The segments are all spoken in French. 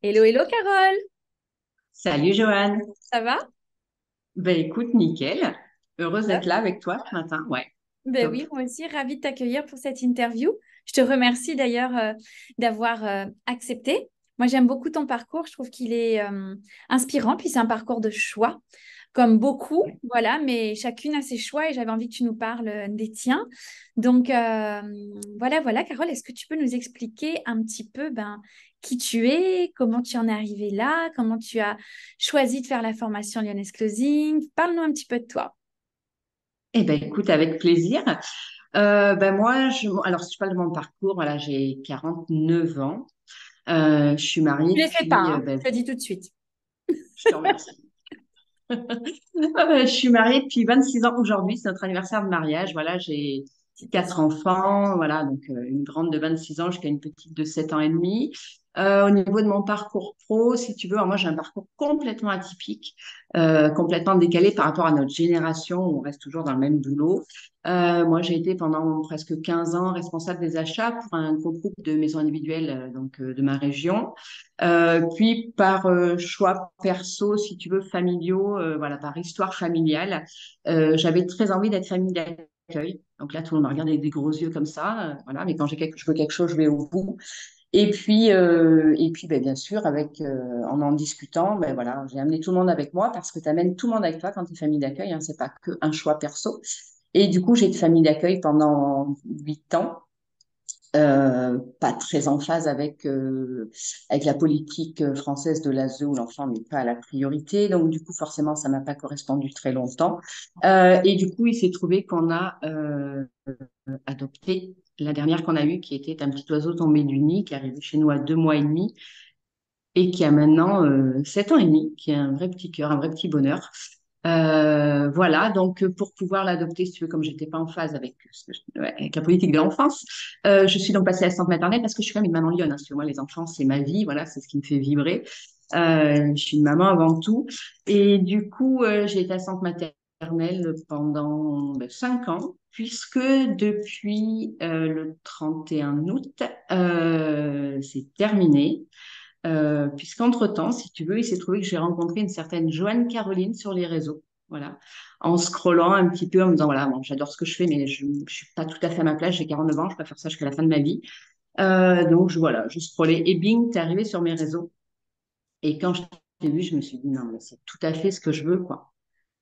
Hello, hello Carole, Salut Joanne. ça va? Ben écoute, nickel. Heureuse Top. d'être là avec toi ce matin. Ouais, Ben top. oui, moi aussi, ravie de t'accueillir pour cette interview. Je te remercie d'ailleurs d'avoir accepté. Moi, j'aime beaucoup ton parcours, je trouve qu'il est inspirant, puis c'est un parcours de choix, comme beaucoup, voilà, mais chacune a ses choix et j'avais envie que tu nous parles des tiens. Donc, voilà, Carole, est-ce que tu peux nous expliquer un petit peu qui tu es, comment tu en es arrivée là, comment tu as choisi de faire la formation Lyonnaise Closing? Parle-nous un petit peu de toi. Eh ben écoute, avec plaisir. Ben moi, alors si je parle de mon parcours, voilà, j'ai 49 ans. Je suis mariée Tu les fais pas, depuis, hein, je te dis tout de suite. je te remercie. Je suis mariée depuis 26 ans aujourd'hui, c'est notre anniversaire de mariage. Voilà, j'ai quatre Félicitations. enfants, voilà, donc une grande de 26 ans jusqu'à une petite de 7 ans et demi. Au niveau de mon parcours pro, si tu veux, alors moi j'ai un parcours complètement atypique, complètement décalé par rapport à notre génération où on reste toujours dans le même boulot. Moi j'ai été pendant presque 15 ans responsable des achats pour un gros groupe de maisons individuelles de ma région. Puis par choix perso, si tu veux, familiaux, voilà, par histoire familiale, j'avais très envie d'être famille d'accueil. Donc là, tout le monde me regarde avec des gros yeux comme ça, voilà. Mais quand je veux quelque chose, je vais au bout. Et puis, ben, bien sûr, en discutant, ben voilà, j'ai amené tout le monde avec moi parce que tu amènes tout le monde avec toi quand tu es famille d'accueil. Hein, c'est pas qu'un choix perso. Et du coup, j'ai été famille d'accueil pendant 8 ans, pas très en phase avec la politique française de l'ASE où l'enfant n'est pas à la priorité. Donc, du coup, forcément, ça m'a pas correspondu très longtemps. Et du coup, il s'est trouvé qu'on a adopté la dernière qu'on a eue, qui était un petit oiseau tombé du nid, qui est arrivé chez nous à 2 mois et demi et qui a maintenant 7 ans et demi, qui est un vrai petit cœur, un vrai petit bonheur. Voilà, donc pour pouvoir l'adopter, si tu veux, comme j'étais pas en phase ouais, avec la politique de l'enfance, je suis donc passée à l'assistante maternelle parce que je suis quand même une maman lionne. Hein, parce que moi, les enfants, c'est ma vie, voilà, c'est ce qui me fait vibrer. Je suis une maman avant tout. Et du coup, j'ai été assistante maternelle pendant 5 ans, puisque depuis le 31 août, c'est terminé. Puisqu'entre-temps, si tu veux, il s'est trouvé que j'ai rencontré une certaine Joanne Caroline sur les réseaux. Voilà. En scrollant un petit peu, en me disant, voilà, bon, j'adore ce que je fais, mais je ne suis pas tout à fait à ma place, j'ai 49 ans, je peux faire ça jusqu'à la fin de ma vie. Donc, voilà, je scrollais et bing, t'es arrivé sur mes réseaux. Et quand je t'ai vu, je me suis dit, non, mais c'est tout à fait ce que je veux, quoi.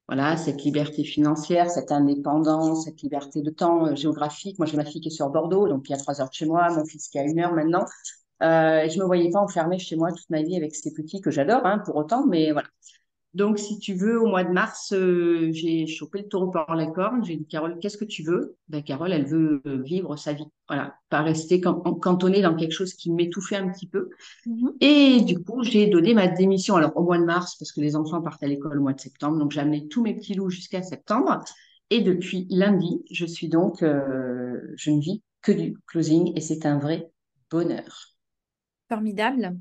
Voilà, cette liberté financière, cette indépendance, cette liberté de temps géographique. Moi, j'ai ma fille qui est sur Bordeaux, donc il y a 3 heures de chez moi, mon fils qui a 1 heure maintenant. Et je me voyais pas enfermée chez moi toute ma vie avec ces petits que j'adore, hein, pour autant, mais voilà. Donc, si tu veux, au mois de mars, j'ai chopé le taureau par la corne. J'ai dit, Carole, qu'est-ce que tu veux? Ben, Carole, elle veut vivre sa vie. Voilà, pas rester cantonnée dans quelque chose qui m'étouffait un petit peu. Mhm. Et du coup, j'ai donné ma démission. Alors, au mois de mars, parce que les enfants partent à l'école au mois de septembre. Donc, j'ai amené tous mes petits loups jusqu'à septembre. Et depuis lundi, je ne vis que du closing et c'est un vrai bonheur. Formidable.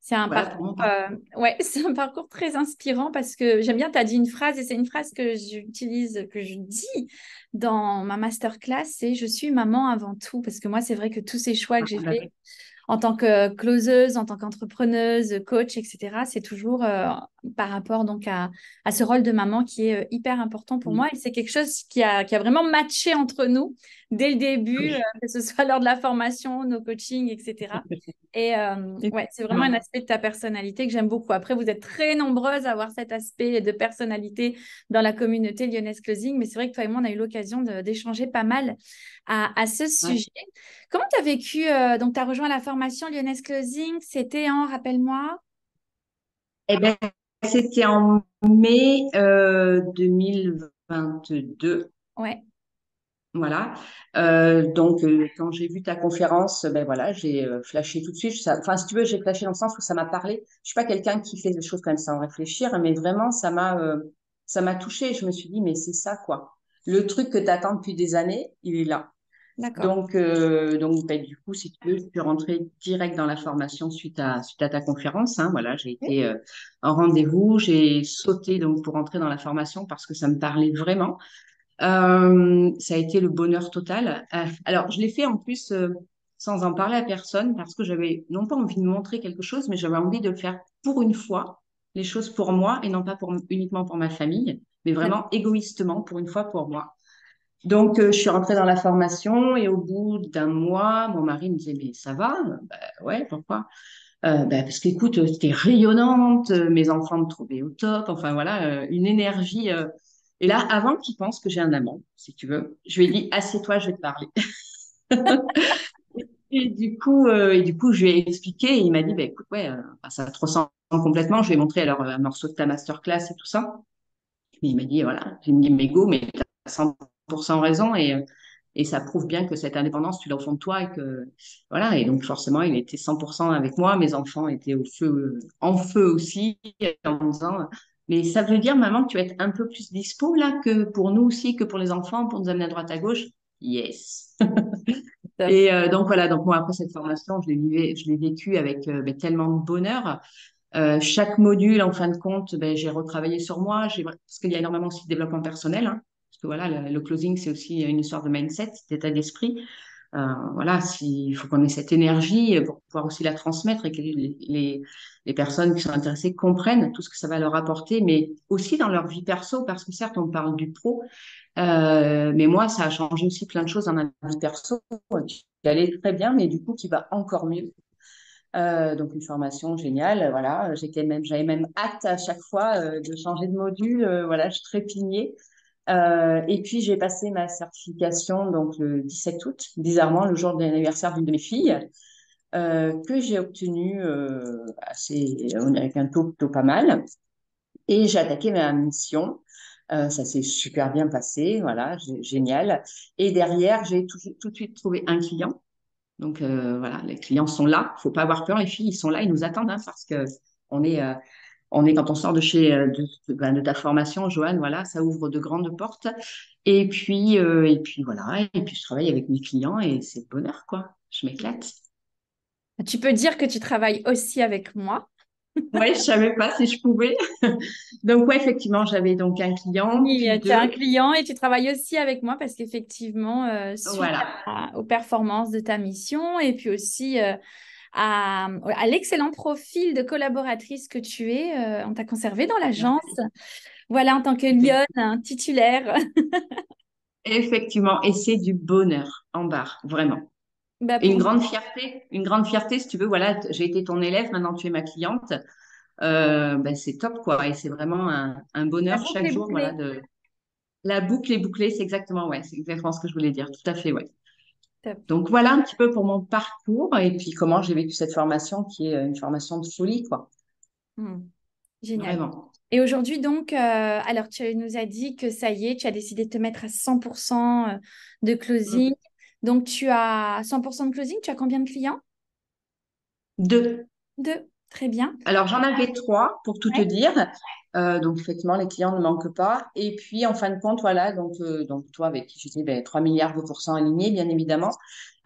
C'est un Voilà pour parcours, mon parcours. ouais, c'est un parcours très inspirant parce que j'aime bien, tu as dit une phrase et c'est une phrase que j'utilise, que je dis dans ma masterclass, c'est je suis maman avant tout. Parce que moi, c'est vrai que tous ces choix que j'ai faits en tant que closeuse, en tant qu'entrepreneuse, coach, etc. C'est toujours par rapport donc à ce rôle de maman qui est hyper important pour moi. Et c'est quelque chose qui a vraiment matché entre nous dès le début, Oui. que ce soit lors de la formation, nos coachings, etc. Et ouais, c'est vraiment un Non. aspect de ta personnalité que j'aime beaucoup. Après, vous êtes très nombreuses à avoir cet aspect de personnalité dans la communauté Lyonnaise Closing, mais c'est vrai que toi et moi, on a eu l'occasion d'échanger pas mal à ce Ouais. sujet. Comment tu as vécu, donc tu as rejoint la formation Lyonnaise Closing, c'était en, rappelle-moi? Eh ben, c'était en mai 2022. Ouais, Voilà. Donc, quand j'ai vu ta conférence, ben voilà, j'ai flashé tout de suite. Enfin, si tu veux, j'ai flashé dans le sens où ça m'a parlé. Je suis pas quelqu'un qui fait des choses comme ça sans réfléchir, mais vraiment, ça m'a touchée. Je me suis dit, mais c'est ça, quoi. Le truc que tu attends depuis des années, il est là. d'accord. Donc ben, du coup, si tu veux, je suis rentrée direct dans la formation suite à ta conférence. Hein, voilà, j'ai Oui. été en rendez-vous, j'ai sauté donc pour entrer dans la formation parce que ça me parlait vraiment. Ça a été le bonheur total. Alors, je l'ai fait en plus. sans en parler à personne parce que j'avais non pas envie de montrer quelque chose, mais j'avais envie de le faire pour une fois, les choses pour moi et non pas uniquement pour ma famille, mais vraiment égoïstement pour une fois pour moi. Donc, je suis rentrée dans la formation et au bout d'un mois, mon mari me disait, mais ça va? Ben, ouais, pourquoi? Parce qu'écoute, t'es rayonnante, mes enfants me trouvaient au top, enfin voilà, une énergie. Et là, avant qu'il pense que j'ai un amant, si tu veux, je lui ai dit, assieds-toi, je vais te parler. Et du coup, je lui ai expliqué et il m'a dit, bah, écoute, ouais, enfin, ça te ressemble complètement. Je lui ai montré alors un morceau de ta masterclass et tout ça. Et il m'a dit, voilà, j'ai mis mes go, mais tu as 100% raison et ça prouve bien que cette indépendance, tu l'as au fond de toi et que, voilà. Et donc, forcément, il était 100% avec moi. Mes enfants étaient au feu, en feu aussi, en me disant, mais ça veut dire, maman, que tu vas être un peu plus dispo là que pour nous aussi, que pour les enfants, pour nous amener à droite à gauche. Yes. Top. Et donc voilà, donc moi après cette formation, je l'ai vécu avec tellement de bonheur. Chaque module, en fin de compte, j'ai retravaillé sur moi, parce qu'il y a énormément aussi de développement personnel, hein, parce que voilà, le closing, c'est aussi une histoire de mindset, d'état d'esprit. Voilà, il faut qu'on ait cette énergie pour pouvoir aussi la transmettre et que les personnes qui sont intéressées comprennent tout ce que ça va leur apporter, mais aussi dans leur vie perso, parce que certes, on parle du pro, mais moi, ça a changé aussi plein de choses dans ma vie perso, qui allait très bien, mais du coup, qui va encore mieux. Donc une formation géniale, voilà. J'avais même hâte à chaque fois de changer de module, voilà, je trépignais. Et puis j'ai passé ma certification donc le 17 août, bizarrement le jour de l'anniversaire d'une de mes filles, que j'ai obtenue on dirait qu'un taux plutôt pas mal. Et j'ai attaqué ma mission. Ça s'est super bien passé, voilà, génial. Et derrière, j'ai tout de suite trouvé un client. Donc voilà, les clients sont là. Faut pas avoir peur, les filles, ils sont là, ils nous attendent hein, parce que on est, euh, on est quand on sort de chez de ta formation, Joanne, voilà, ça ouvre de grandes portes. Et puis voilà, et puis je travaille avec mes clients et c'est le bonheur quoi. Je m'éclate. Tu peux dire que tu travailles aussi avec moi. Ouais, je savais pas si je pouvais. Donc ouais, effectivement, j'avais donc un client, Oui, puis tu as un deux. client et tu travailles aussi avec moi parce qu'effectivement, suite Voilà. aux performances de ta mission et puis aussi à l'excellent profil de collaboratrice que tu es, on t'a conservé dans l'agence. Merci. Voilà, en tant que lionne hein, titulaire. Effectivement, et c'est du bonheur en barre, vraiment. Bah Et pour moi, une grande fierté, si tu veux, voilà, j'ai été ton élève, maintenant tu es ma cliente. C'est top, quoi. Et c'est vraiment un la bonheur boucle chaque est jour, voilà, bouclée. la boucle est bouclée, c'est exactement ce que je voulais dire. Tout à fait, ouais. Top. Donc voilà un petit peu pour mon parcours et puis comment j'ai vécu cette formation qui est une formation de folie, quoi. Hmm, génial. Vraiment. Et aujourd'hui, donc, alors tu nous as dit que ça y est, tu as décidé de te mettre à 100% de closing. Mm. Donc, tu as 100% de closing, tu as combien de clients? Deux. Deux. Très bien. Alors, j'en avais trois pour tout te Ouais. dire. Donc, effectivement, les clients ne manquent pas. Et puis, en fin de compte, voilà, donc toi, avec qui j'étais 3 milliards de pourcents alignés, bien évidemment.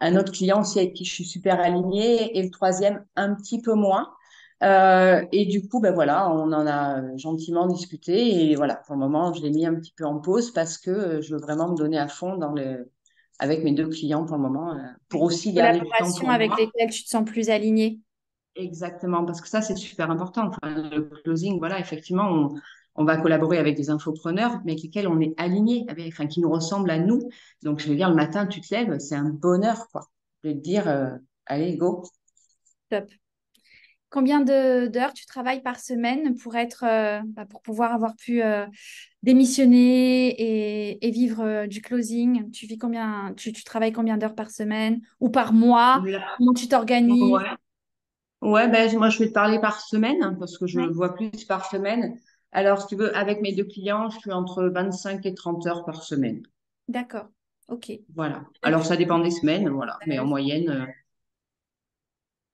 Un autre client aussi avec qui je suis super alignée. Et le troisième, un petit peu moins. Et du coup, voilà, on en a gentiment discuté. Et voilà, pour le moment, je l'ai mis un petit peu en pause parce que je veux vraiment me donner à fond avec mes deux clients pour le moment, pour Oui. aussi garder du temps Collaboration pour avec moi. lesquelles tu te sens plus aligné. Exactement, parce que ça, c'est super important. Enfin, le closing, voilà, effectivement, on va collaborer avec des infopreneurs, mais avec lesquels on est aligné, enfin, qui nous ressemblent à nous. Donc, je veux dire, le matin, tu te lèves, c'est un bonheur, quoi, de te dire, allez, go. Top. Combien d'heures tu travailles par semaine pour être, pour pouvoir avoir pu démissionner et vivre du closing? Tu travailles combien d'heures par semaine ou par mois? Là, Comment tu t'organises? ouais. Ouais, moi, je vais te parler par semaine, hein, parce que je Ouais. vois plus par semaine. Alors, si tu veux, avec mes deux clients, je suis entre 25 et 30 heures par semaine. D'accord. Ok. Voilà. Alors, Depuis ça dépend des semaines, voilà, mais en moyenne.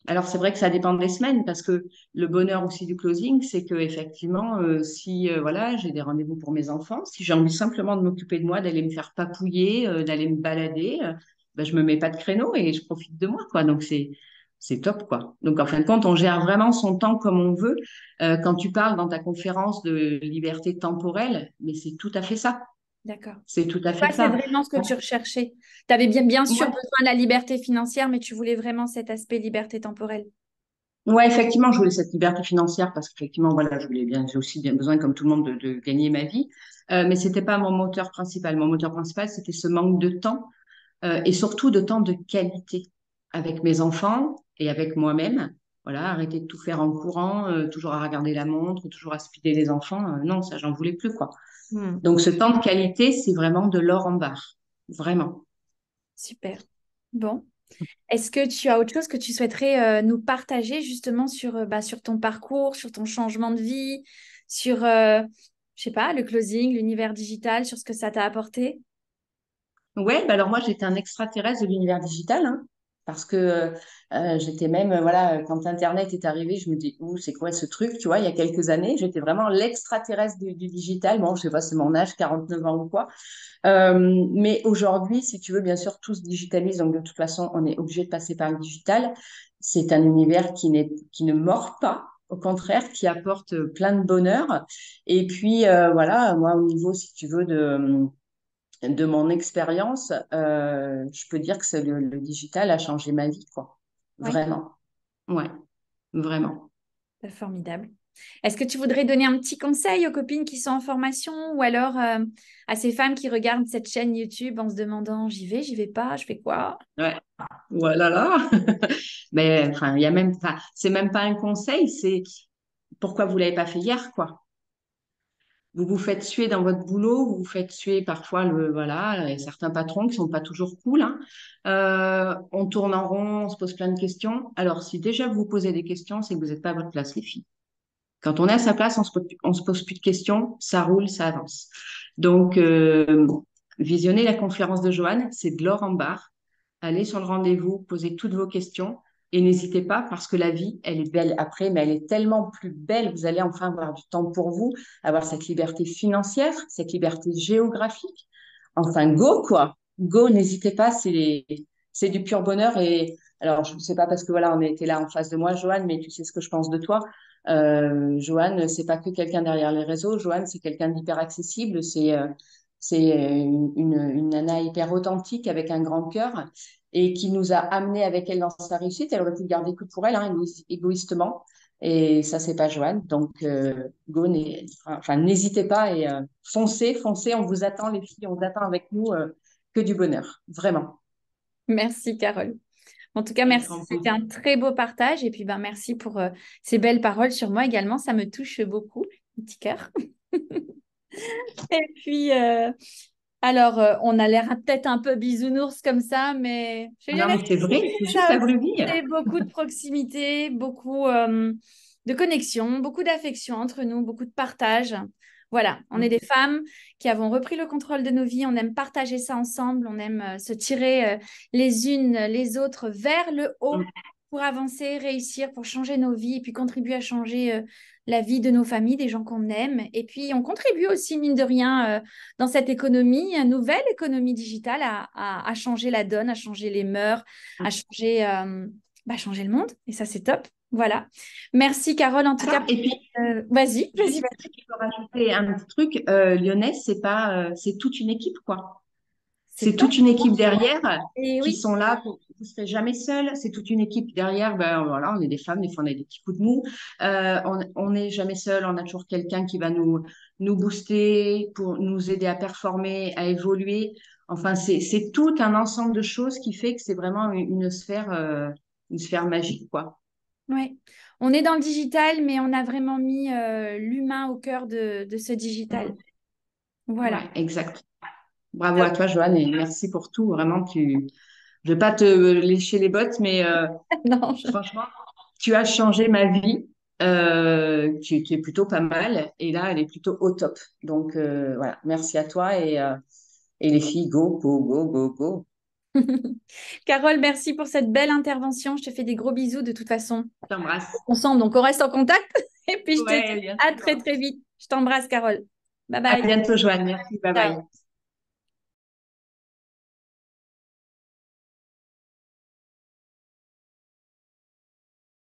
Alors, c'est vrai que ça dépend des semaines parce que le bonheur aussi du closing, c'est que effectivement, si voilà, j'ai des rendez-vous pour mes enfants, si j'ai envie simplement de m'occuper de moi, d'aller me faire papouiller, d'aller me balader, je me mets pas de créneau et je profite de moi, quoi. Donc c'est top, quoi. Donc en fin de compte, on gère vraiment son temps comme on veut. Quand tu parles dans ta conférence de liberté temporelle, mais c'est tout à fait ça. D'accord. C'est tout à Ouais, fait c'est ça. vraiment ce que tu recherchais. Tu avais bien sûr Ouais. besoin de la liberté financière, mais tu voulais vraiment cet aspect liberté temporelle. Ouais, effectivement, je voulais cette liberté financière parce qu'effectivement, voilà, j'ai aussi bien besoin, comme tout le monde, de gagner ma vie. Mais c'était pas mon moteur principal. Mon moteur principal, c'était ce manque de temps et surtout de temps de qualité avec mes enfants et avec moi-même. Voilà, arrêter de tout faire en courant, toujours à regarder la montre, toujours à speeder les enfants. Non, ça, j'en voulais plus, quoi. Hmm, Donc, ce temps de qualité, c'est vraiment de l'or en barre. Vraiment. super. Bon. Est-ce que tu as autre chose que tu souhaiterais nous partager justement sur, sur ton parcours, sur ton changement de vie, sur, je sais pas, le closing, l'univers digital, sur ce que ça t'a apporté? Ouais, bah alors moi j'étais un extraterrestre de l'univers digital, hein, parce que j'étais même, voilà, quand Internet est arrivé, je me dis, ouh, c'est quoi ce truc, tu vois, il y a quelques années, j'étais vraiment l'extraterrestre du digital. Bon, je sais pas, c'est mon âge, 49 ans ou quoi. Mais aujourd'hui, si tu veux, bien sûr, tout se digitalise, donc de toute façon, on est obligé de passer par le digital. C'est un univers qui ne mord pas. Au contraire, qui apporte plein de bonheur. Et puis, voilà, moi, au niveau, si tu veux, de mon expérience, je peux dire que le digital a changé ma vie, quoi. Oui, Vraiment. Ouais, vraiment. formidable. Est-ce que tu voudrais donner un petit conseil aux copines qui sont en formation ou alors à ces femmes qui regardent cette chaîne YouTube en se demandant j'y vais pas, je fais quoi? Ouais. Voilà là. Mais enfin, il y a même, enfin, c'est même pas un conseil, c'est pourquoi vous l'avez pas fait hier, quoi. Vous vous faites suer dans votre boulot, vous vous faites suer parfois voilà, il y a certains patrons qui sont pas toujours cool, hein. On tourne en rond, on se pose plein de questions. Alors, si déjà vous vous posez des questions, c'est que vous n'êtes pas à votre place, les filles. Quand on est à sa place, on se pose plus de questions, ça roule, ça avance. Donc, visionnez la conférence de Joanne, c'est de l'or en barre. Allez sur le rendez-vous, posez toutes vos questions et n'hésitez pas parce que la vie, elle est belle après, mais elle est tellement plus belle. Vous allez enfin avoir du temps pour vous, avoir cette liberté financière, cette liberté géographique. Enfin, go, quoi. Go, n'hésitez pas, c'est du pur bonheur. Et alors, je ne sais pas parce que voilà, on était là en face de moi, Joanne, mais tu sais ce que je pense de toi. Joanne, c'est pas que quelqu'un derrière les réseaux. Joanne, c'est quelqu'un d'hyper accessible. C'est une nana hyper authentique avec un grand cœur et qui nous a amené avec elle dans sa réussite. Elle aurait pu le garder que pour elle, hein, égoïstement. Et ça, c'est pas Joanne. Donc, go, enfin, n'hésitez pas et foncez, foncez. On vous attend, les filles. On vous attend avec nous que du bonheur. Vraiment. Merci Carole. En tout cas, Avec merci. grand C'était plaisir. un très beau partage. Et puis, ben, merci pour ces belles paroles sur moi également. Ça me touche beaucoup, un petit cœur. Et puis, alors, on a l'air peut-être un peu bisounours comme ça, mais je Non, dirais mais que c'est vrai, c'est c'est juste ça la aussi. vraie vie. C'est beaucoup de proximité, beaucoup de connexion, beaucoup d'affection entre nous, beaucoup de partage. Voilà, on est des femmes qui avons repris le contrôle de nos vies. On aime partager ça ensemble. On aime se tirer les unes les autres vers le haut pour avancer, réussir, pour changer nos vies et puis contribuer à changer la vie de nos familles, des gens qu'on aime. Et puis, on contribue aussi, mine de rien, dans cette économie, une nouvelle économie digitale, à changer la donne, à changer les mœurs, à changer, changer le monde. Et ça, c'est top. Voilà. Merci, Carole, en tout cas. Alors, et puis, Vas-y, vas-y, juste, vas-y. je peux rajouter un petit truc. Lyonnaise, c'est pas, c'est toute une équipe, quoi. C'est C'est top. toute une équipe derrière Et qui oui, sont là. Vous ne serez jamais seul. C'est toute une équipe derrière. Ben, voilà, on est des femmes, des fois on a des petits coups de mou. On n'est jamais seul. On a toujours quelqu'un qui va nous booster pour nous aider à performer, à évoluer. Enfin, c'est tout un ensemble de choses qui fait que c'est vraiment une sphère magique, quoi. ouais. On est dans le digital, mais on a vraiment mis l'humain au cœur de ce digital. Mm. Voilà. Ouais, exact. Bravo Top. à toi, Joanne, et merci pour tout. Vraiment, je vais pas te lécher les bottes, mais Non, franchement, tu as changé ma vie. Tu es plutôt pas mal, et là, elle est plutôt au top. Donc voilà, merci à toi et les filles, go, go, go, go, go. Carole, merci pour cette belle intervention. Je te fais des gros bisous de toute façon. Je t'embrasse. Ensemble, donc on reste en contact. Et puis je te Ouais, dis bien à sûr. très très vite. Je t'embrasse, Carole. Bye À bye. bientôt, Joanne. Merci. Bye Ciao. bye.